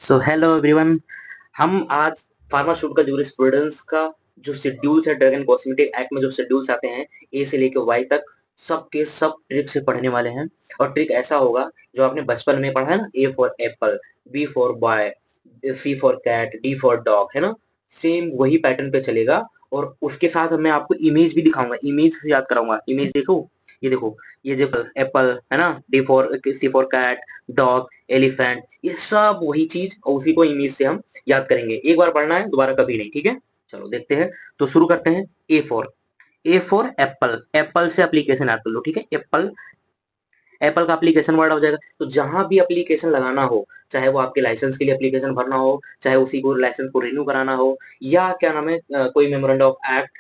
So hello everyone. हम आज pharmaceutical jurisprudence का जो शेड्यूल्स है ड्रग एंड कॉस्मेटिक एक्ट में जो शेड्यूल्स आते हैं ए से लेकर वाई तक सब के सब ट्रिक से पढ़ने वाले हैं। और ट्रिक ऐसा होगा जो आपने बचपन में पढ़ा है ना, A for apple, B for boy, C for cat, D for dog, है ना। सेम वही पैटर्न पे चलेगा। और उसके साथ मैं आपको इमेज भी दिखाऊंगा, इमेज से याद कराऊंगा। इमेज देखो, ये देखो, ये जो एप्पल है ना, D for C for cat, dog, elephant, ये सब वही चीज और उसी को इमेज से हम याद करेंगे। एक बार पढ़ना है, दोबारा कभी नहीं, ठीक है। चलो देखते हैं। तो शुरू करते हैं। ए फॉर एप्पल, एप्पल से एप्लीकेशन याद कर लो, ठीक है। एप्पल, एप्पल का एप्लीकेशन वर्ड हो जाएगा। तो जहां भी एप्लीकेशन लगाना हो, चाहे वो आपके लाइसेंस के लिए एप्लीकेशन भरना हो, चाहे उसी को लाइसेंस को रिन्यू कराना हो, या क्या नाम है कोई मेमोरेंडम ऑफ एक्ट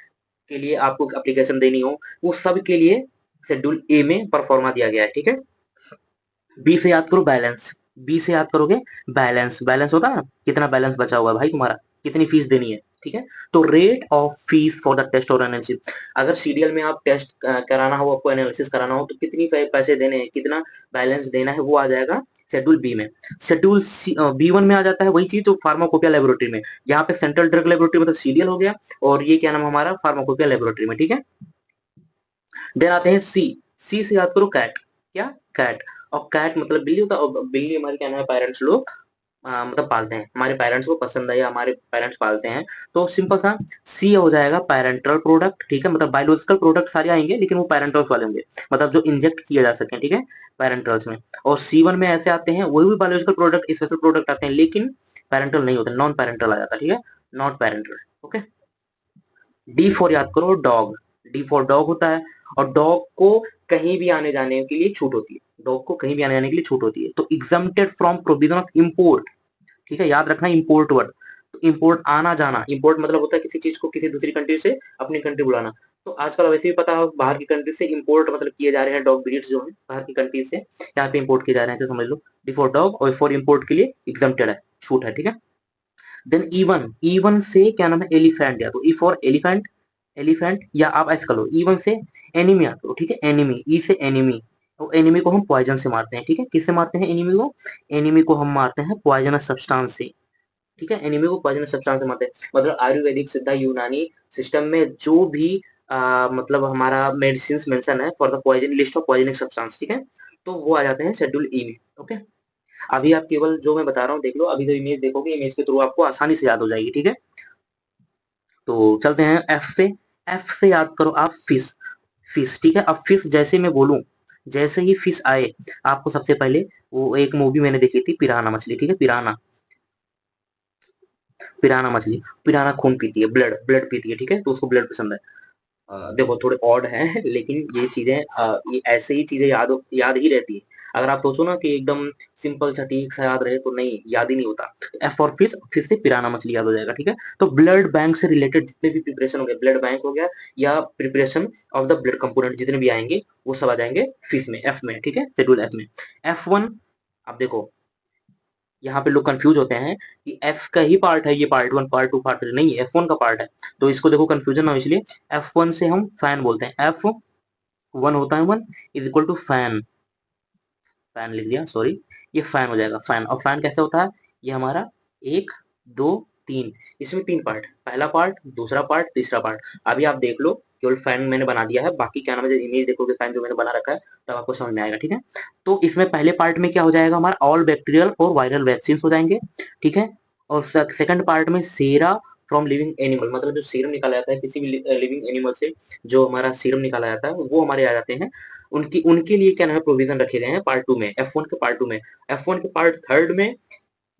के लिए आपको एप्लीकेशन देनी हो, वो सब के लिए शेड्यूल ए में परफॉर्मा दिया गया है, ठीक है। बी से याद करो बैलेंस, बी से याद करोगे बैलेंस, बैलेंस होता है ना, कितना बैलेंस बचा हुआ है भाई तुम्हारा, कितनी फीस देनी है, ठीक है। तो rate of fees for the test और एनालिसिस, अगर सीडीएल में आप टेस्ट कराना हो, आपको एनालिसिस कराना हो, तो कितनी पैसे देने हैं, कितना बैलेंस देना है, वो आ जाएगा शेड्यूल बी में। शेड्यूल बी वन में आ जाता है वही चीज जो फार्माकोपिया लेबोरेटरी में। यहाँ पे सेंट्रल ड्रग लेबोरेटरी मतलब सीडीएल हो गया, और ये क्या नाम हमारा फार्माकोपिया लेबोरेटरी में, ठीक है। देन आते हैं सी, सी से याद करो कैट, क्या कैट। और कैट मतलब बिल्ली होता है, और बिल्ली हमारे क्या नाम है पेरेंट्स लोग मतलब पालते हैं, हमारे पेरेंट्स को पसंद है या हमारे पेरेंट्स पालते हैं। तो सिंपल सा सी हो जाएगा पैरेंटल प्रोडक्ट, ठीक है। मतलब बायोलॉजिकल प्रोडक्ट सारे आएंगे लेकिन वो पैरेंटल्स वाले होंगे, मतलब जो इंजेक्ट किए जा सके, ठीक है, पेरेंटल्स में। और सी वन में ऐसे आते हैं, वही भी बायोलॉजिकल प्रोडक्ट स्पेशल प्रोडक्ट आते हैं लेकिन पैरेंटल नहीं होते, नॉन पैरेंटल आ जाता है, ठीक है, not parental. Okay. D for याद करो डॉग, डी फॉर डॉग होता है। और डॉग को कहीं भी आने जाने के लिए छूट होती है, डॉग को कहीं भी आने जाने के लिए छूट होती है। तो exempted from provision of import, ठीक है, याद रखना इम्पोर्ट वर्ड। तो इम्पोर्ट आना जाना, इम्पोर्ट मतलब होता है किसी चीज को किसी दूसरी कंट्री से अपनी कंट्री बुलाना। तो आजकल वैसे भी पता है बाहर की कंट्री से इम्पोर्ट मतलब किए जा रहे हैं डॉग ब्रीड्स जो है बाहर की कंट्री से यहाँ पे इम्पोर्ट किए जा रहे हैं, तो समझ लो डी फॉर डॉग और फॉर इम्पोर्ट के लिए एग्जम्प्टेड है, छूट है, ठीक है। देन इवन, इवन से क्या नाम है एलिफेंट, या तो ई फॉर एलिफेंट, एलिफेंट, या आप ऐसा कर लो इवन से एनिमी याद करो, ठीक है, एनिमी, ई से एनिमी। तो एनिमी को हम पॉइजन से मारते हैं, ठीक है। किससे मारते हैं एनिमी को, एनिमी को हम मारते हैं पॉइजनस सब्सटेंस से, ठीक है। एनिमी को पॉइजनस सब्सटेंस से मारते हैं। मतलब आयुर्वेदिक सिद्धा यूनानी सिस्टम में जो भी मतलब हमारा मेडिसिन मेंशन है for the poison, list of poisonic substance, ठीक है, तो वो आ जाते हैं शेड्यूल ई में। ओके। अभी आप केवल जो मैं बता रहा हूँ देख लो, अभी जो इमेज देखोगे इमेज के थ्रू आपको आसानी से याद हो जाएगी, ठीक है। तो चलते हैं एफ पे, एफ से याद करो आप फिश, फिश, ठीक है। अब फिश जैसे मैं बोलूं, जैसे ही फिश आए, आपको सबसे पहले वो एक मूवी मैंने देखी थी पिराना मछली, ठीक है, पिराना, पिराना मछली, पिराना खून पीती है, ब्लड, ब्लड पीती है, ठीक है, तो उसको ब्लड पसंद है। देखो थोड़े ऑड है लेकिन ये चीजें ये ऐसे ही चीजें याद ही रहती है। अगर आप सोचो ना कि एकदम सिंपल सटीक सा याद रहे तो नहीं, याद ही नहीं होता। एफ फॉर फिश, फिर से पिराना मछली याद हो जाएगा, ठीक है। तो ब्लड बैंक से रिलेटेड जितने भी प्रिपरेशन हो गए, ब्लड बैंक हो गया या preparation of the blood component जितने भी आएंगे वो सब आ जाएंगे फिश में, एफ में, ठीक है, शेड्यूल एफ में। एफ वन, अब देखो यहाँ पे लोग कंफ्यूज होते हैं कि एफ का ही पार्ट है ये, part one part two part three नहीं, एफ वन का पार्ट है। तो इसको देखो कंफ्यूजन हो, इसलिए एफ वन से हम फैन बोलते हैं, एफ वन होता है one is equal to fan, fan लिख दिया सॉरी, ये फैन हो जाएगा फैन। और फैन कैसे होता है, ये हमारा एक, दो, तीन, इसमें तीन पार्ट, पहला पार्ट, दूसरा पार्ट, तीसरा पार्ट। अभी आप देख लो केवल फैन मैंने बना दिया है, बाकी क्या नाम है इमेज देखोगे फैन जो मैंने बना रखा है तब आपको समझ में आएगा, ठीक है। तो इसमें पहले पार्ट में क्या हो जाएगा हमारा ऑल बैक्टीरियल और वायरल वैक्सीन हो जाएंगे, ठीक है। और सेकंड पार्ट में सेरा फ्रॉम लिविंग एनिमल, मतलब जो सीरम निकाला जाता है किसी भी लिविंग एनिमल से, जो हमारा सीरम निकाला जाता है वो हमारे आ जाते हैं। उनकी उनके लिए क्या नाम है प्रोविजन रखे गए हैं पार्ट टू में, एफ वन के पार्ट टू में। एफ वन के पार्ट थर्ड में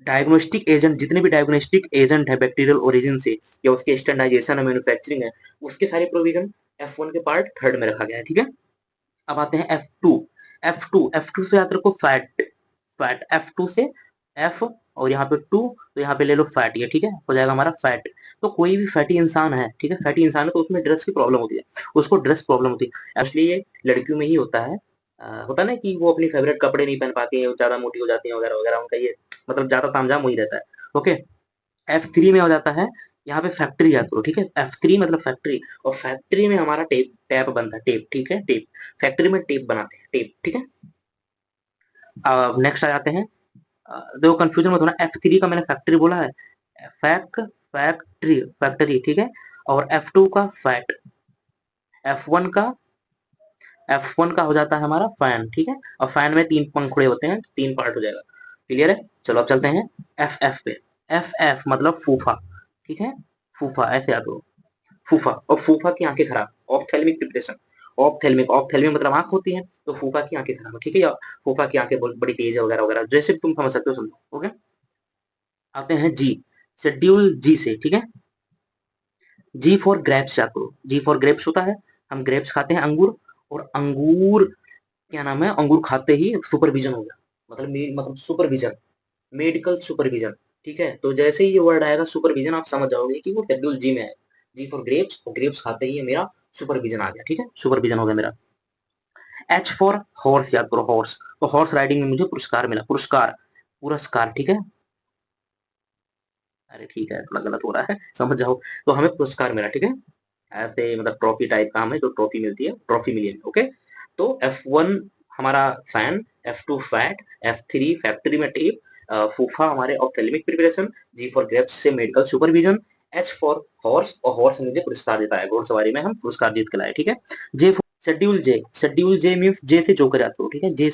डायग्नोस्टिक एजेंट, जितने भी डायग्नोस्टिक एजेंट है बैक्टीरियल ओरिजिन से या उसके स्टैंडर्डाइजेशन है, मैन्युफैक्चरिंग है, उसके सारे प्रोविजन एफ वन के पार्ट थर्ड में रखा गया है, ठीक है। अब आते हैं F two, F two, F two से याद रखो फैट, फैट, एफ टू से एफ और यहाँ पे टू, तो यहाँ पे ले लो फैट, ये ठीक है हो जाएगा हमारा फैट। तो कोई भी फैटी इंसान है, ठीक है, फैटी इंसान है तो उसमें ड्रग्स की प्रॉब्लम होती है, उसको ड्रग्स प्रॉब्लम होती है, इसलिए लड़कियों में ही होता है। होता ना कि वो अपनी फेवरेट कपड़े नहीं पहन पाती है, ज्यादा मोटी हो जाती है वगैरह वगैरह, उनका ये मतलब ज्यादा तामझाम वही रहता है। ओके। एफ थ्री में हो जाता है, यहाँ पे फैक्ट्री याद करो, ठीक है, एफ थ्री मतलब फैक्ट्री। और फैक्ट्री में हमारा टेप, टैप बनता है, टेप, ठीक है, टेप, फैक्ट्री में टेप बनाते हैं, टेप, ठीक है। नेक्स्ट आ जाते हैं देखो कंफ्यूजन मत होना, F3 का मैंने फैक्ट्री बोला है, फैक्ट्री ठीक है, और F2 का फैट, F1 का F1 का हो जाता है हमारा फैन, ठीक है, और फैन में 3 पंखुड़े होते हैं, 3 पार्ट हो जाएगा। क्लियर है? चलो अब चलते हैं FF पे। FF मतलब फूफा, ठीक है, फूफा ऐसे याद हो, फूफा, और फूफा की आंखें खराब, ऑप्थेल्मिक डिप्रेशन, ऑप्थेल्मिक मतलब आंख होती है, तो फूफा की आंखें खराब है, ठीक है, या फूफा की आंखें बहुत बड़ी तेज है वगैरह वगैरह, जैसे तुम समझ सकते हो समझो। ओके, आते हैं जी, शेड्यूल जी से, ठीक है, जी फॉर ग्रेप्स याद करो, जी फॉर ग्रेप्स होता है, हम ग्रेप्स खाते हैं, अंगूर, और अंगूर क्या नाम है, अंगूर खाते ही सुपरविजन हो गया, मतलब सुपरविजन, मेडिकल सुपरविजन, ठीक है, तो जैसे ही ये वर्ड आएगा सुपरविजन, आप समझ जाओगे कि वो शेड्यूल जी में है। जी फॉर ग्रेप्स, और ग्रेप्स खाते ही मेरा सुपरविजन आ गया, ठीक है, सुपरविजन हो गया मेरा। एच फॉर हॉर्स याद करो, हॉर्स, तो हॉर्स राइडिंग में मुझे पुरस्कार मिला, पुरस्कार, पुरस्कार, ठीक है, अरे ठीक है थोड़ा गलत हो रहा है, समझ जाओ, तो हमें पुरस्कार मिला, ठीक है, ऐसे मतलब ट्रॉफी टाइप का हमें जो ट्रॉफी मिलती है, ट्रॉफी मिली है, ओके। तो F1 हमारा fan, F2 fat, F3 factory में टेप, फूफा हमारे ophthalmic preparation, G for grapes से medical supervision, H for horse, और हॉर्स मुझे पुरस्कार देता है, घोड़सवारी में हम पुरस्कार जीत के लाए, ठीक है। J for schedule J, schedule J means J से जोकर याद करो, ठीक है, जे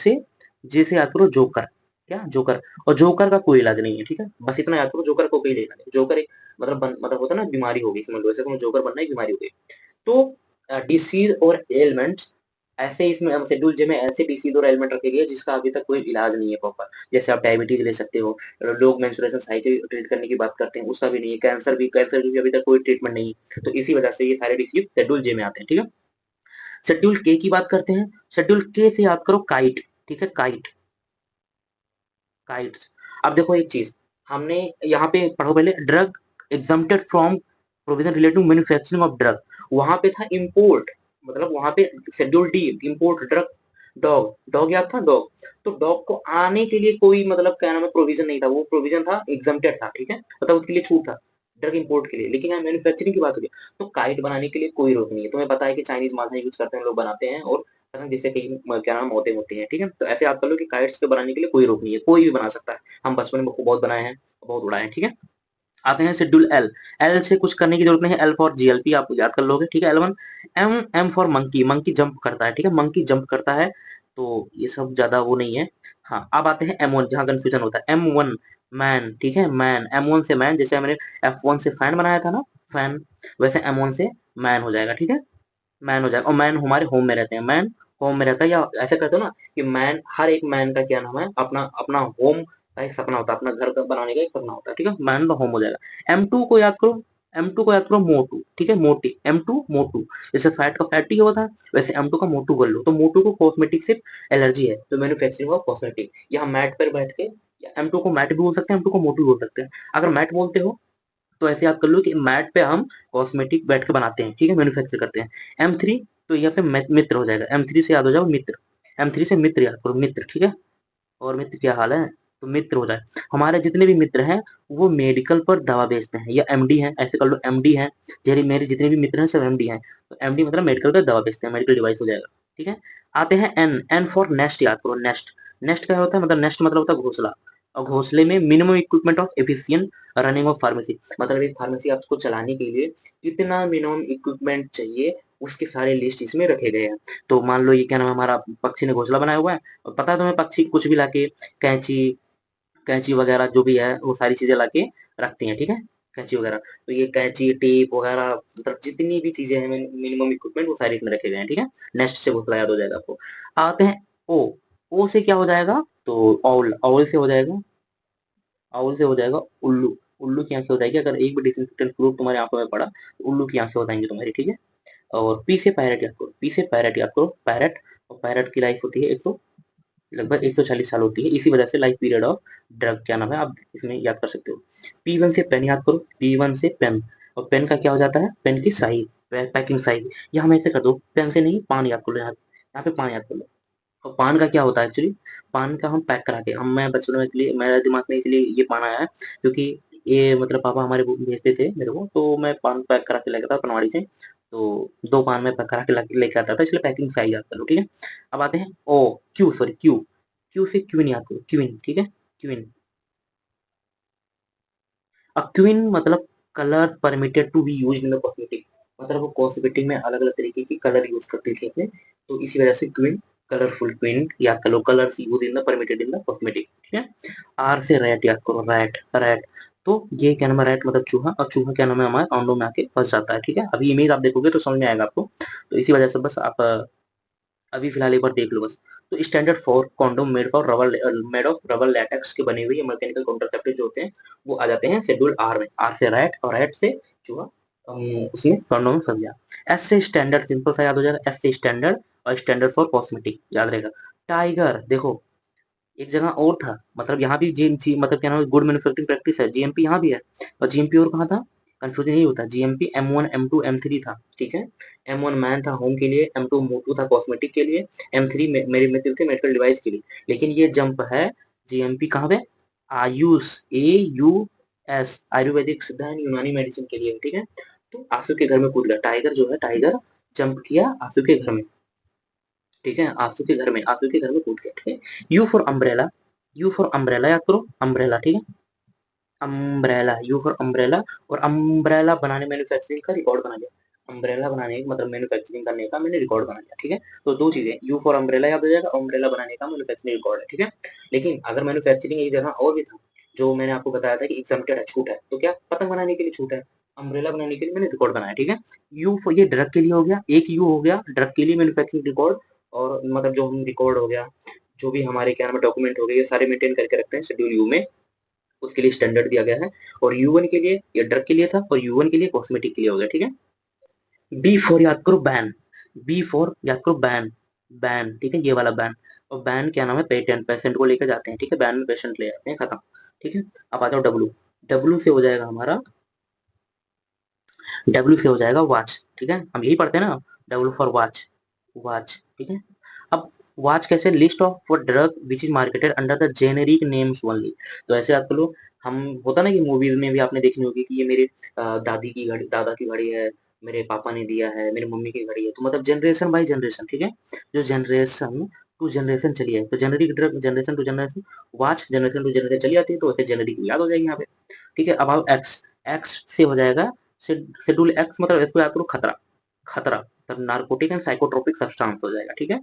से याद करो जोकर, क्या जोकर, और जोकर का कोई इलाज नहीं है, ठीक है, बस इतना याद करो, जोकर को कोई लेना नहीं, जोकर एक मतलब होता है ना, बीमारी होगी, समझ लो, ऐसे तुम्हें जोकर बनना एक बीमारी हो गई। तो डिसीज और एलिमेंट्स, ऐसे इसमें शेड्यूल जे में ऐसे डिसीज और एलिमेंट रखे गए जिसका अभी तक कोई इलाज नहीं है प्रॉपर, जैसे आप डायबिटीज ले सकते हो, लोग मेंस्ट्रुएशन साइकिल ट्रीट करने की बात करते हैं, उसका भी नहीं है, कैंसर की भी अभी तक कोई ट्रीटमेंट नहीं है, तो इसी वजह से ये सारे डिसीज शेड्यूल जे में आते हैं, ठीक है। शेड्यूल के की बात करते हैं, शेड्यूल के से याद करो काइट, ठीक है, काइट, काइट्स। अब देखो एक चीज, हमने यहाँ पे पढ़ो पहले, drug exempted from provision relating manufacturing of drug, वहां पे था इम्पोर्ट, मतलब वहां पे schedule D import drug, dog, dog याद था, डॉग, तो डॉग को आने के लिए कोई मतलब क्या नाम है प्रोविजन नहीं था, वो प्रोविजन था एग्जम्प्टेड था, ठीक है, मतलब उसके लिए छूट था ड्रग इंपोर्ट के लिए, लेकिन यहाँ मैन्युफैक्चरिंग की बात हो रही है, तो काइट बनाने के लिए कोई रोक नहीं है, तुम्हें पता है कि चाइनीज मार्शल यूज करते हैं लोग, बनाते हैं, और पतंग जिससे कई क्या नाम मौतें होती हैं, ठीक है, तो ऐसे आप कर लो कि काइट्स के बनाने के लिए कोई रोक नहीं है, कोई भी बना सकता है, हम बचपन में बहुत बनाए हैं, बहुत उड़ाए हैं, ठीक है। आते हैं शेड्यूल एल, एल से कुछ करने की जरूरत नहीं है, एल फॉर जीएलपी आप याद कर लोगे, ठीक है, L1। M, M for monkey, monkey jump करता है, ठीक है, मंकी जंप करता है, तो ये सब ज्यादा वो नहीं है। हाँ अब आते हैं M1, जहाँ कंफ्यूजन होता है, M1 मैन, ठीक है, मैन, M1 से मैन, जैसे हमने F1 से फैन बनाया था ना, फैन, वैसे M1 से मैन हो जाएगा, ठीक है, मैन हो जाएगा, और मैन हमारे होम में रहते हैं, मैन होम में रहता है, या ऐसा कहते हो ना कि मैन, हर एक मैन का क्या नाम है, अपना अपना होम का एक सपना होता है, अपना घर का बनाने का एक सपना होता है, ठीक है, मैन का होम हो जाएगा। M2 को याद करो, M2 को याद करो मोटू, ठीक है, मोटी, M2 मोटू, जैसे फैट का फैटी हुआ था, वैसे M2 का मोटू कर लो, तो मोटू को कॉस्मेटिक से एलर्जी है, तो मैन्युफैक्चरिंग ऑफ कॉस्मेटिक, यहाँ मैट पर बैठ के, M2 को मैट भी बोल सकते हैं, M2 को मोटू बोल सकते हैं, अगर मैट बोलते हो तो ऐसे याद कर लो कि मैट पे हम कॉस्मेटिक बैठ के बनाते हैं, ठीक है, मैन्युफैक्चर करते हैं। M3 तो यहाँ पे मित्र हो जाएगा, M3 से याद हो जाओ मित्र, M3 से मित्र याद करो, मित्र, ठीक है, और मित्र क्या हाल है, तो मित्र हो जाए, हमारे जितने भी मित्र हैं वो मेडिकल पर दवा बेचते हैं, या एमडी हैं, ऐसे कर लो एमडी हैं, जेरी मेरे जितने भी मित्र हैं सब एमडी हैं, तो एमडी मतलब मेडिकल का दवा बेचते हैं, मेडिकल डिवाइस हो जाएगा, ठीक है। आते हैं एन, एन फॉर नेस्ट याद करो, नेस्ट, नेस्ट क्या होता है, मतलब नेस्ट मतलब होता है घोंसला, और घोंसले में minimum equipment of efficient running of pharmacy, मतलब एक फार्मेसी आपको चलाने के लिए कितना मिनिमम इक्विपमेंट चाहिए, उसके सारे लिस्ट इसमें रखे गए हैं। तो मान लो ये क्या नाम है, हमारा पक्षी ने घोंसला बनाया हुआ है, और पता है तुम्हें पक्षी कुछ भी लाके, कैंची, कैंची वगैरह जो भी है वो सारी चीजें लाके रखती हैं, ठीक है, कैंची वगैरह, तो ये कैंची टेप वगैरह, मतलब जितनी भी चीजें हैं मिनिमम इक्विपमेंट वो सारे इसमें रखे गए हैं, ठीक है, नेक्स्ट से घोसला याद हो जाएगा आपको। आते हैं ओ, ओ से क्या हो जाएगा, तो ऑल, ऑल से हो जाएगा, ऑल से हो जाएगा उल्लू, उल्लू की आंखें हो जाएगी, अगर एक भी डिसइंफेक्टेंट फ्लूइड तुम्हारी आंखों में पड़ा तो उल्लू की आंखें हो जाएंगी तुम्हारी, ठीक है। और पी से पैरेट याद करो, पी से पैरेट याद करो, पैरेट, और पैरेट की लाइफ होती है 100, लगभग 140 साल होती है, इसी वजह से लाइफ पीरियड ऑफ ड्रग क्या नाम है आप इसमें याद कर सकते हो। P1 से पेन याद करो, P1 से पेन, और पेन का क्या हो जाता है, पेन की साइज, पैकिंग साइज, या हम ऐसे कर दो, पेन से नहीं पान याद कर लो, यहाँ पे पान याद कर लो, और पान का क्या होता है एक्चुअली, पान का हम पैक करा के, हम मैं बचपन में इसलिए मेरे दिमाग में इसलिए ये पान आया है क्योंकि ये मतलब पापा हमारे वो भेजते थे मेरे को, तो मैं पान पैक करा के लेकर था पनवाड़ी से, तो 2 पान मैं पैक करा के लेके आता था, इसलिए पैकिंग साइज याद कर लो, ठीक है। अब आते हैं O, Q sorry Q, Q से क्वीन याद करो, क्वीन, ठीक है, क्वीन, क्वीन मतलब colour permitted to be used in the cosmetic, मतलब वो कॉस्मेटिक में अलग अलग तरीके की कलर यूज करती थी अपने, तो इसी वजह से क्वीन, कलरफुल क्वीन या कलो colours use in the permitted in the cosmetic, ठीक है। आर से रैट याद करो, रैट रैट, तो ये क्या नाम है, रैट मतलब चूहा, और चूहा क्या नाम है हमारे ऑंडो में आके फंस जाता है, ठीक है। अभी इमेज आप देखोगे तो समझ में आएगा आपको, तो इसी वजह से बस आप अभी फिलहाल एक बार देख लो बस। तो standard for condom made for rubber, made of rubber latex के बने हुए मैकेनिकल कॉन्ट्रासेप्टिव जो होते हैं वो आ जाते हैं शेड्यूल आर में। आर से रैट और रैट से चूहा, उसमें कॉन्डोम में फंस गया। एस से स्टैंडर्ड, सिंपल सा याद हो जाएगा, एस से स्टैंडर्ड और स्टैंडर्ड फॉर कॉस्मेटिक याद रहेगा। टाइगर देखो, एक जगह और था, मतलब यहाँ भी जीएमसी मतलब क्या नाम है, गुड मैन्युफैक्चरिंग प्रैक्टिस है, जीएमपी यहाँ भी है, और जीएमपी और कहाँ था, कंफ्यूजन यही होता है। जीएमपी M1 M2 M3 था, ठीक है। M1 मैन था होम के लिए, M2 मोटू था कॉस्मेटिक के लिए, M3 मेरे मित्र थे मेडिकल डिवाइस के लिए। लेकिन ये जंप है जीएमपी कहाँ पे, आयुष, AUS, आयुर्वेदिक सिद्ध एंड यूनानी मेडिसिन के लिए, ठीक है। तो आंसू के घर में कूद गया टाइगर, जो है टाइगर जंप किया आंसू के घर में, ठीक है। आंसू के घर में, आंसू के घर में कूद गया, ठीक है। You for umbrella, you for umbrella याद करो, अम्ब्रेला, ठीक है। अम्ब्रेला, यू फॉर अम्ब्रेला, और अम्ब्रेला बनाने मैन्युफैक्चरिंग का रिकॉर्ड बना लिया। अम्ब्रेला बनाने मतलब मैन्युफैक्चरिंग करने का मैंने रिकॉर्ड बना लिया, ठीक है। तो दो चीजें, यू फॉर अम्ब्रेला याद हो जाएगा, अम्ब्रेला बनाने का मैन्युफैक्चरिंग रिकॉर्ड है, ठीक है। लेकिन अगर मैन्युफैक्चरिंग एक जगह और भी था, जो मैंने आपको बताया था कि एग्जाम्प्टेड है, छूट है, तो क्या पतंग बनाने के लिए छूट है, अम्ब्रेला बनाने के लिए मैंने रिकॉर्ड बनाया, ठीक है। यू फॉर, ये ड्रग के लिए हो गया, एक यू हो गया ड्रग के लिए मैन्युफैक्चरिंग रिकॉर्ड, और मतलब जो हम रिकॉर्ड हो गया, जो भी हमारे क्या नाम है डॉक्यूमेंट हो गए, ये सारे मेंटेन करके रखते हैं शेड्यूल यू में, उसके लिए स्टैंडर्ड दिया गया है। और U1 के लिए ये ड्रग के लिए था, और U1 के लिए कॉस्मेटिक के लिए हो गया, ठीक है। बी फॉर याद करो बैन, बी फॉर याद करो बैन, बैन, ठीक है, ये वाला बैन। और बैन क्या नाम है, पेटेंट, पेशेंट को लेकर जाते हैं, ठीक है, बैन में पेशेंट ले जाते हैं, खत्म, ठीक है। अब आ जाओ डब्लू, डब्लू से हो जाएगा हमारा, डब्ल्यू से हो जाएगा वॉच, ठीक है, हम यही पढ़ते हैं ना, डब्ल्यू फॉर वॉच, वॉच, ठीक है। अब वॉच कैसे, list of drug which is marketed under the generic names only, तो ऐसे आप लो, हम होता ना कि मूवीज में भी आपने देखी होगी कि ये मेरे दादी की घड़ी, दादा की घड़ी है, मेरे पापा ने दिया है, मेरी मम्मी की घड़ी है, तो मतलब जनरेशन बाय जनरेशन, ठीक है, जो जनरेशन टू जनरेशन चली है, तो generic drug generation to generation, watch generation to generation चली आती है, तो वैसे जेनेरिक याद हो जाएगी यहाँ पे, ठीक है। अब आओ एक्स, एक्स से हो जाएगा शेड्यूल एक्स, मतलब इसको याद करो खतरा, खतरा तब नार्कोटिक एंड साइकोट्रोपिक सब्सटेंस हो जाएगा, ठीक है,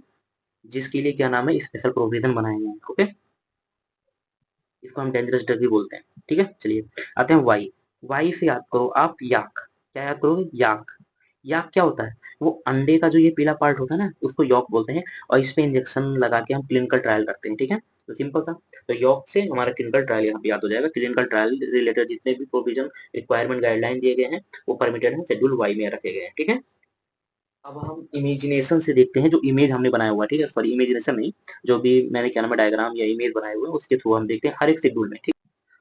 जिसके लिए क्या नाम है स्पेशल प्रोविजन बनाए गए हैं, ओके। इसको हम डेंजरस ड्रग भी बोलते हैं, ठीक है। चलिए आते हैं वाई, वाई से याद करो आप याक, क्या याद करोगे, याक, याक क्या होता है, वो अंडे का जो ये पीला पार्ट होता है ना उसको यॉक बोलते हैं, और इस पे इंजेक्शन लगा के हम क्लिनिकल ट्रायल करते हैं, ठीक है। तो सिंपल था, तो यॉक से हमारा क्लिनिकल ट्रायल यहाँ पे याद हो जाएगा, क्लिनिकल ट्रायल रिलेटेड जितने भी प्रोविजन रिक्वायरमेंट गाइडलाइन दिए गए हैं वो परमिटेड है, शेड्यूल वाई में रखे गए हैं, ठीक है। अब हम इमेजिनेशन से देखते हैं, जो इमेज हमने बनाया हुआ है, ठीक है, सॉरी इमेजिनेशन नहीं, जो भी मैंने क्या नाम है डायग्राम या इमेज बनाए हुए हैं उसके थ्रू हम देखते हैं हर एक शेड्यूल में, ठीक।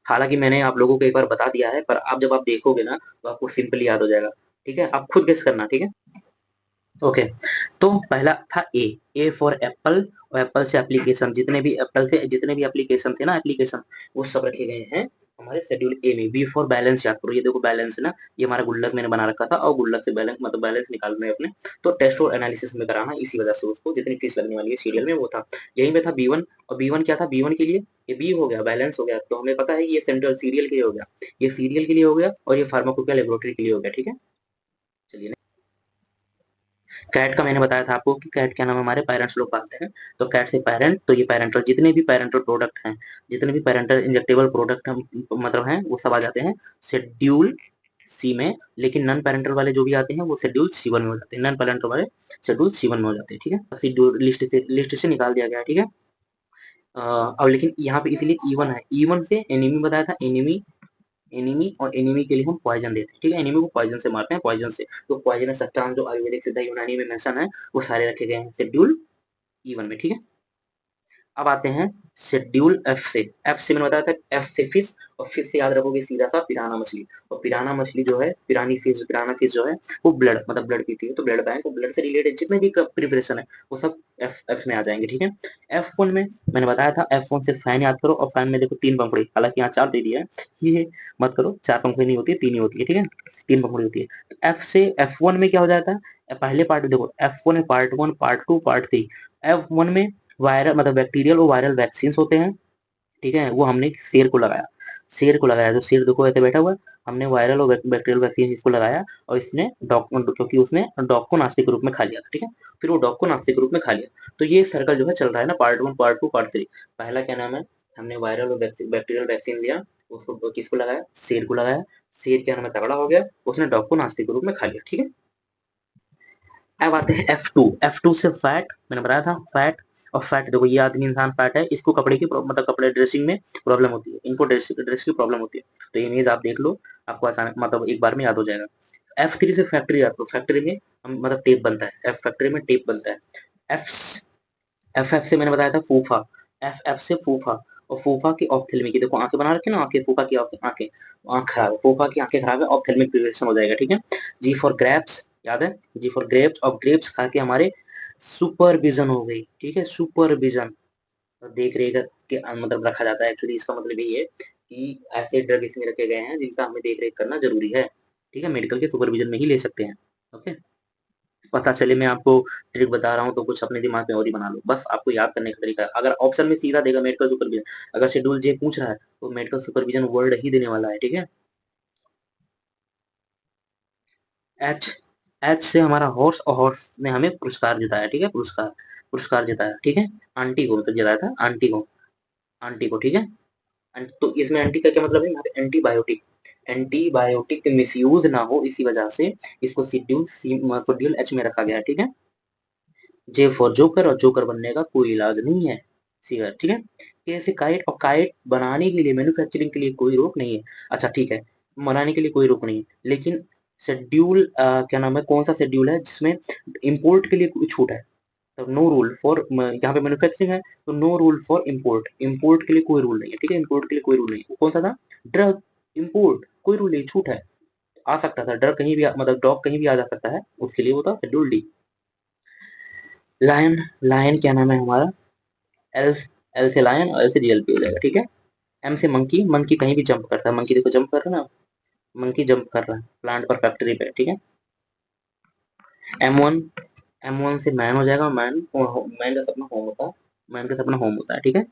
हालांकि मैंने आप लोगों को एक बार बता दिया है, पर आप जब आप देखोगे ना तो आपको सिंपली याद हो जाएगा, ठीक है, आप खुद गेस करना, ठीक है। ओके, तो पहला था ए, ए फॉर एप्पल, और एप्पल से एप्लीकेशन, जितने भी एप्पल से जितने भी एप्लीकेशन थे ना, एप्लीकेशन वो सब रखे गए हैं हमारे शेड्यूल ए में। बी फॉर बैलेंस याद करो, ये देखो बैलेंस है ना, ये हमारा गुल्लक मैंने बना रखा था, और गुल्लक से बैलेंस मतलब बैलेंस निकालना है अपने, तो टेस्ट और एनालिसिस में कराना, इसी वजह से उसको जितनी फीस लगने वाली है सीरियल में वो था, यहीं पे था B1। और B1 क्या था, B1 के लिए ये बी हो गया, बैलेंस हो गया, तो हमें पता है ये सेंट्रल सीरियल के लिए हो गया, ये सीरियल के लिए हो गया, और ये फार्माकोपिया लेबोरेटरी के लिए हो गया, ठीक है। चलिए, कैट का मैंने बताया था आपको कि कैट क्या नाम हमारे पेरेंट्स लोग पालते हैं, तो कैट से पेरेंट, तो ये पेरेंटल, जितने भी पेरेंटल प्रोडक्ट हैं, जितने भी पेरेंटल इंजेक्टेबल प्रोडक्ट हम मतलब हैं वो सब आ जाते हैं शेड्यूल सी में, लेकिन नॉन पेरेंटल वाले जो भी आते हैं वो शेड्यूल C1 में हो जाते हैं, नॉन पेरेंटल वाले शेड्यूल C1 में हो जाते हैं, ठीक है। शेड्यूल लिस्ट से निकाल दिया गया है, ठीक है। और लेकिन यहाँ पे इसलिए E1 है, E1 से एनिमी बताया था, एनिमी, एनिमी, और एनिमी के लिए हम पॉइजन देते हैं, ठीक है, एनिमी को पॉइजन से मारते हैं, पॉइजन से, तो पॉइजनस सब्सटेंस जो आयुर्वेदिक सिद्ध यूनानी में मेंशन है वो सारे रखे गए हैं शेड्यूल E1 में, ठीक है। अब आते हैं शेड्यूल एफ से, एफ से मैंने बताया था, एफ से फिश, और फिश से याद रखोगे सीधा सा पिराना मछली, और पिराना मछली जो है, पिरानी फिश, पिराना फिश जो है वो ब्लड मतलब ब्लड पीती है, तो ब्लड बैंक और ब्लड से रिलेटेड जितने भी प्रिपरेशन है वो सब एफ में आ जाएंगे, ठीक है। F1 में मैंने बताया था, F1 से फैन याद करो, और फैन में देखो तीन पंखुड़ी, हालांकि यहाँ चार दे दिया है, ये मत करो, चार पंखुड़ी नहीं होती है, तीन ही होती है, ठीक है, तीन पंखुड़ी होती है। तो एफ से F1 में क्या हो जाता है, पहले पार्ट देखो F1 में पार्ट 1 पार्ट 2 पार्ट 3, F1 में वायरल मतलब बैक्टीरियल और वायरल वैक्सीन होते हैं, ठीक है, वो हमने शेर को लगाया। शेर को लगाया, तो शेर देखो ऐसे बैठा हुआ है, हमने वायरल और बैक्टीरियल वैक्सीन इसको लगाया और इसने डॉग, क्योंकि उसने डॉग को नाश्ते के रूप में खा लिया था, ठीक है, फिर वो डॉग को नाश्ते के रूप में खा लिया। तो ये सर्कल जो है चल रहा है ना, पार्ट 1, पार्ट 2, पार्ट 3। पहला क्या नाम है, हमने वायरल और बैक्टीरियल वैक्सीन लिया, उसको किसको लगाया, शेर को लगाया, शेर क्या नाम है तगड़ा हो गया, उसने डॉग को नाश्ते के रूप में खा लिया, ठीक है। अब आते हैं F2। F2 से फैट, मैंने बताया था फैट। और फैट देखो, ये आदमी इंसान फैट है, इसको कपड़े की मतलब कपड़े ड्रेसिंग में प्रॉब्लम होती है, इनको ड्रेस की प्रॉब्लम होती है। तो ये इमेज आप देख लो, आपको अचानक मतलब एक बार में याद हो जाएगा। F3 से फैक्ट्री आता है, फैक्ट्री में मतलब टेप बनता है, फैक्ट्री में टेप बनता है। एफ एफ से मैंने बताया था फूफा, एफ से फूफा। और फूफा की ऑप्थेल्मिक की देखो आंखें बना रखी है ना, आंखें, फूफा की आंखें, आंख खराब है, फूफा की आंखें खराब है, ऑप्थेल्मिक प्रिपरेशन हो जाएगा, ठीक है। जी फॉर ग्रेप्स, याद है, जी फॉर ग्रेप्स, और ग्रेप्स खा के हमारे सुपरविजन हो गई, ठीक है, सुपरविजन, देख रेख के मतलब रखा जाता है। एक्चुअली इसका मतलब यही है कि ऐसे ड्रग इसमें रखे गए हैं जिनका हमें देख रेख करना जरूरी है, ठीक है, मेडिकल के सुपरविजन में ही ले सकते हैं। ओके, पता चले मैं आपको ट्रिक बता रहा हूँ तो कुछ अपने दिमाग में और ही बना लो, बस आपको याद करने का तरीका है। अगर ऑप्शन में सीधा देगा मेडिकल सुपरविजन, अगर शेड्यूल जे पूछ रहा है तो मेडिकल सुपरविजन वर्ड ही देने वाला है, ठीक है। एच, एच से हमारा हॉर्स, और हॉर्स ने हमें पुरस्कार जिताया, ठीक है, पुरस्कार, पुरस्कार जिताया, ठीक है। आंटी को मतलब जिताया था, आंटी को, आंटी को, ठीक है। तो इसमें एंटी का क्या मतलब है, यहाँ पे एंटीबायोटिक, एंटीबायोटिक मिसयूज ना हो इसी वजह से इसको शेड्यूल एच में रखा गया है, ठीक है। जे फॉर जोकर, और जोकर बनने का कोई इलाज नहीं है, सीधा, ठीक है। कैसे काइट, और काइट बनाने के लिए, मैन्युफैक्चरिंग के लिए कोई रोक नहीं है। अच्छा ठीक है, बनाने के लिए कोई रोक नहीं है, लेकिन शेड्यूल क्या नाम है, कौन सा शेड्यूल है जिसमें इंपोर्ट के लिए कोई छूट है। तो नो रूल फॉर, यहाँ पे मैन्युफैक्चरिंग है तो no rule for import, import के लिए कोई रूल नहीं है, ठीक है, इंपोर्ट के लिए कोई रूल नहीं है। वो कौन सा था, ड्रग, इंपोर्ट कोई रूल नहीं, छूट है, आ सकता था ड्रग कहीं भी मतलब डॉग कहीं भी आ जा सकता है, उसके लिए वो था शेड्यूल डी। लायन, लायन क्या नाम है हमारा, एल, एल से लायन और एल से रियल पे हो जाएगा, ठीक है। एम से मंकी, मंकी कहीं भी जंप करता है, मंकी देखो जंप कर रहा है ना, मंकी जंप कर रहा है प्लांट पर, फैक्ट्री पे, ठीक है। M1, M1 से मैन हो जाएगा, मैन, मैन का सपना होम होता है, मैन का सपना होम होता है, ठीक है।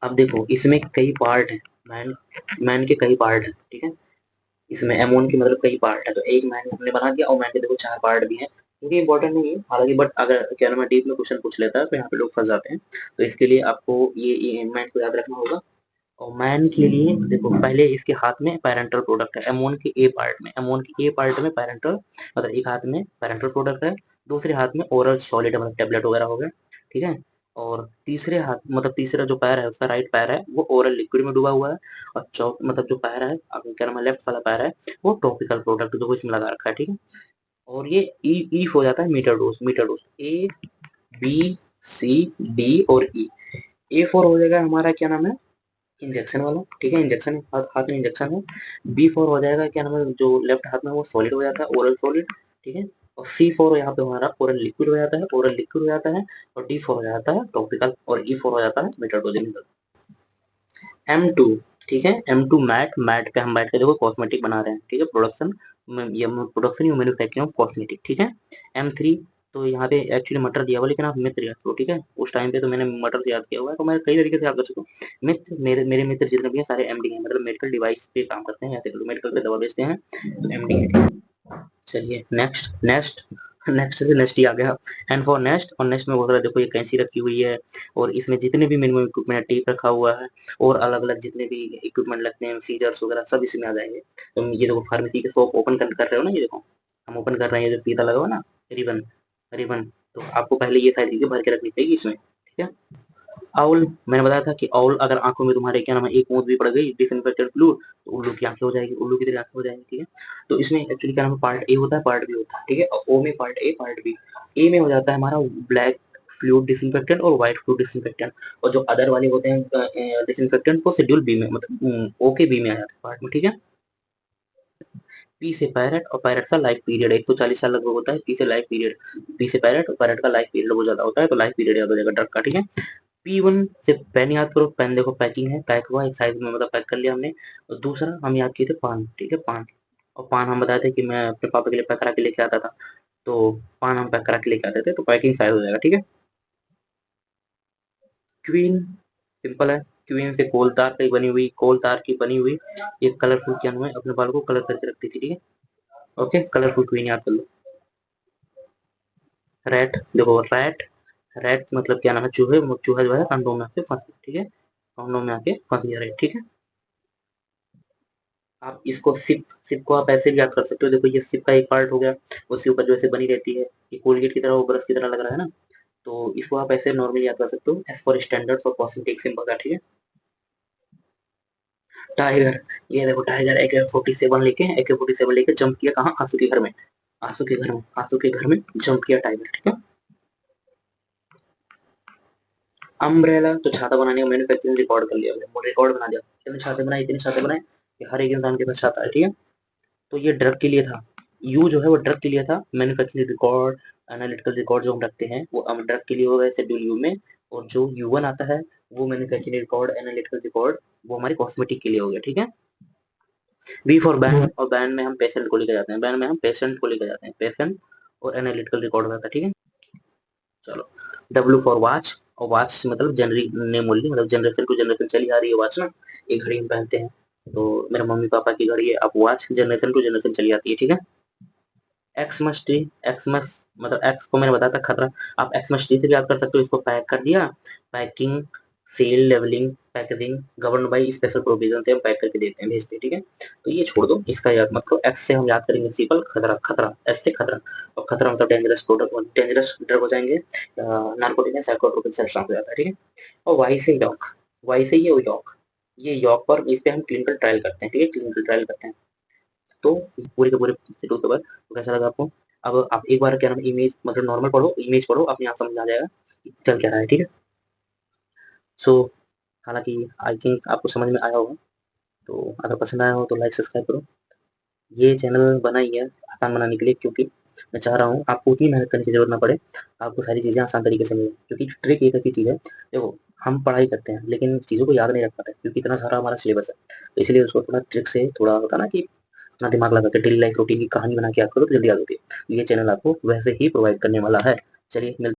अब देखो इसमें कई पार्ट है, मैन, मैन के कई पार्ट है, ठीक है। इसमें M1 की मतलब कई पार्ट है, तो एक मैन हमने बना दिया, और मैन के देखो 4 पार्ट भी हैं, क्योंकि इंपॉर्टेंट नहीं है हालांकि, बट अगर क्या नाम है डीप में क्वेश्चन पूछ लेता है तो यहाँ पे लोग फंस जाते हैं। तो इसके लिए आपको ये मैन को याद रखना होगा। और मैन के लिए देखो पहले इसके हाथ में पैरेंटल प्रोडक्ट है, M1 के ए पार्ट में, M1 के ए पार्ट में पैरेंटल, मतलब एक हाथ में पैरेंटल प्रोडक्ट है, दूसरे हाथ में ओरल सॉलिड मतलब टेबलेट वगैरह हो गया, ठीक है। और तीसरे हाथ मतलब तीसरा जो पैर है उसका राइट पैर है वो ओरल लिक्विड में डूबा हुआ है, और चौथ मतलब जो पैर है आपको क्या नाम है लेफ्ट वाला पैर है वो टॉपिकल प्रोडक्ट जो इसमें लगा रखा है, ठीक है। और ये ई हो जाता है meter dose, meter dose, A B C D और ई। ए फॉर हो जाएगा हमारा क्या नाम है इंजेक्शन वाला, ठीक है, इंजेक्शन हाथ, हाथ में इंजेक्शन है। बी फोर हो जाएगा क्या नाम है जो लेफ्ट हाथ में वो सॉलिड हो जाता है, ओरल सॉलिड, ठीक है। और सी फोर यहाँ पे हमारा ओरल लिक्विड हो जाता है, ओरल लिक्विड हो जाता है। और डी फोर हो जाता है टॉपिकल, और ई फोर हो जाता है मेटाडोजेनिकल। M2, ठीक है, M2 मैट, मैट पे हम बैठ के देखो कॉस्मेटिक बना रहे हैं, ठीक है, प्रोडक्शन, ये प्रोडक्शन या मैन्युफैक्चरिंग ऑफ कॉस्मेटिक, ठीक है। M3, तो यहाँ पे एक्चुअली मटर दिया हुआ लेकिन आप मित्र याद करो, ठीक है, उस टाइम पे तो मैंने मटर से याद किया हुआ है, तो मैं कई तरीके से याद कर सकता हूँ। मित्र, मेरे मेरे मित्र जितने भी हैं सारे MD हैं, मतलब मेडिकल डिवाइस पे काम करते हैं, ऐसे मेडिकल पे दवा बेचते हैं, तो MD है। चलिए नेक्स्ट, नेक्स्ट, नेक्स्ट से नेक्स्ट ही आ गया, एंड फॉर नेक्स्ट, और नेक्स्ट में बहुत सारा देखो ये कैंची रखी हुई है, और इसमें जितने भी मिनिमम इक्विपमेंट टेप रखा हुआ है, और अलग अलग जितने भी इक्विपमेंट लगते हैं सीजर्स वगैरह सब इसमें आ जाएंगे। तो ये देखो फार्मेसी के शॉप ओपन कर रहे हो ना, ये देखो हम ओपन कर रहे हैं, ये जो फीता लगा हुआ ना, रिबन, रिबन, तो आपको पहले ये सारी चीजें भर के रखनी चाहिए इसमें, ठीक है। आउल, मैंने बताया था कि आउल अगर आंखों में तुम्हारे क्या नाम है एक मूंद भी पड़ गई डिसइंफेक्टेंट फ्लूइड, तो उल्लू की आंखें हो जाएगी, उल्लू की तरह आंखें हो जाएंगी, ठीक है। तो इसमें एक्चुअली क्या नाम है पार्ट ए होता है, पार्ट बी होता है, ठीक है, और ओ में पार्ट ए पार्ट बी। ए में हो जाता है हमारा ब्लैक फ्लूइड डिसइंफेक्टेंट और व्हाइट फ्लूइड डिसइंफेक्टेंट, और जो अदर वाले होते हैं डिसइंफेक्टेंट वो शेड्यूल बी में मतलब ओ के बी में आ जाता है पार्ट में, ठीक है। पी से पैरेट, और पैरेट का लाइफ पीरियड 140 साल लगभग होता है, पी से लाइफ पीरियड, पी से पैरेट, और पैरेट का लाइफ पीरियड बहुत ज्यादा होता है, तो लाइफ पीरियड याद हो जाएगा ड्रग का, ठीक है। P1 से पेन याद करो, पेन देखो पैकिंग है, पैक हुआ एक साइज में मतलब पैक कर लिया हमने। और दूसरा हम याद किए थे पान, ठीक है, पान, और पान हम बताए थे कि मैं अपने पापा के लिए पैक करा के लेके आता था, तो पान हम पैक करा के लेके आते थे, तो पैकिंग साइज हो जाएगा, ठीक है। क्वीन, सिंपल है, क्वीन से कोल तार की बनी हुई एक कलरफुल क्या नाम है, अपने बाल को कलर करके रखती थी, ठीक है। ओके, कलरफुल क्वीन याद कर लो। रैट, देखो रैट, रैट मतलब क्या नाम है, चूहे, चूहा जो है अंडों में आके फंस गया, ठीक है, अंडों में आके फंस गया, राइट, ठीक है। आप इसको सिप, सिप को आप ऐसे भी याद कर सकते हो, देखो ये सिप का एक पार्ट हो गया, उसके ऊपर जो ऐसे बनी रहती है, ये कोलगेट की तरह, वो ब्रश की तरह लग रहा है ना, तो इसको आप ऐसे नॉर्मली याद कर सकते हो, S for standard for cosmetic simple का, ठीक है। टाइगर, ये देखो टाइगर AK-47 लेके, AK-47 लेके जंप किया कहाँ, आंसू के घर में, आंसू के घर में, आंसू के घर में जंप किया टाइगर, ठीक है। अम्ब्रेला तो छाता बनाने का मैन्युफैक्चरिंग रिकॉर्ड कर लिया, रिकॉर्ड बना दिया, इतने छाते बनाए कि हर एक इंसान के पास छाता है, ठीक है। तो ये ड्रग के लिए था, यू जो है वो ड्रग के लिए था, मैन्युफैक्चरिंग रिकॉर्ड, एनालिटिकल रिकॉर्ड जो हम रखते हैं वो हम ड्रग के लिए होगा शेड्यूल यू में, और जो U1 आता है वो मैन्युफैक्चरिंग रिकॉर्ड, एनालिटिकल रिकॉर्ड, वो हमारे कॉस्मेटिक के लिए हो गया, ठीक है। बी फॉर बैंड, और बैंड में हम पेशेंट को लेकर जाते हैं, बैंड में हम पेशेंट को लेकर जाते हैं, पेशेंट और एनालिटिकल रिकॉर्ड होता है, ठीक है। चलो, W फॉर वॉच, और वॉच मतलब जनरिक नेम ओनली, मतलब जनरेशन टू जनरेशन चली आ रही है वॉच ना, एक घड़ी हम पहनते हैं, तो मेरे मम्मी पापा की घड़ी है, अब वॉच जनरेशन टू जनरेशन चली आती है, ठीक है। एक्समस ट्री, एक्समस मतलब एक्स को मैंने बताया था खतरा, आप एक्समस ट्री से भी याद कर सकते हो, इसको पैक कर दिया, packing, sale, labelling, packaging, govern by special provision से हम पैक करके देते हैं, भेजते हैं, ठीक है। तो ये छोड़ दो, इसका याद मत करो, एक्स से हम याद करेंगे सिंपल खतरा, खतरा, एस से खतरा, और खतरा मतलब डेंजरस प्रोडक्ट, डेंजरस ड्रग हो जाएंगे, नार्कोटिक या साइकोट्रोपिक सब्सटेंस हो जाता है, ठीक है। और वाई से यॉक, वाई से ये यॉक, ये यॉक पर इस पे हम क्लिनिकल ट्रायल करते हैं, ठीक है, क्लिनिकल ट्रायल करते हैं। तो पूरे के पूरे शेड्यूल कवर, तो कैसा लगा आपको। अब आप एक बार क्या नाम इमेज मतलब नॉर्मल पढ़ो, इमेज पढ़ो, अपने आप समझ आ जाएगा कि चल क्या रहा है, ठीक है। सो हालांकि आई थिंक आपको समझ में आया होगा, तो अगर पसंद आया हो तो लाइक सब्सक्राइब करो। ये चैनल बना ही है आसान बनाने के लिए, क्योंकि मैं चाह रहा हूँ आपको उतनी मेहनत करने की जरूरत ना पड़े, आपको सारी चीज़ें आसान तरीके से मिले, क्योंकि ट्रिक एक ऐसी चीज़ है, देखो हम पढ़ाई करते हैं लेकिन चीज़ों को याद नहीं रख पाते, क्योंकि इतना सारा हमारा सिलेबस है, तो इसलिए उसको थोड़ा ट्रिक से, थोड़ा होता है ना कि अपना दिमाग लगा के डेली लाइफ रूटीन की कहानी बना के याद करो तो जल्दी याद होती है, ये चैनल आपको वैसे ही प्रोवाइड करने वाला है। चलिए मिलते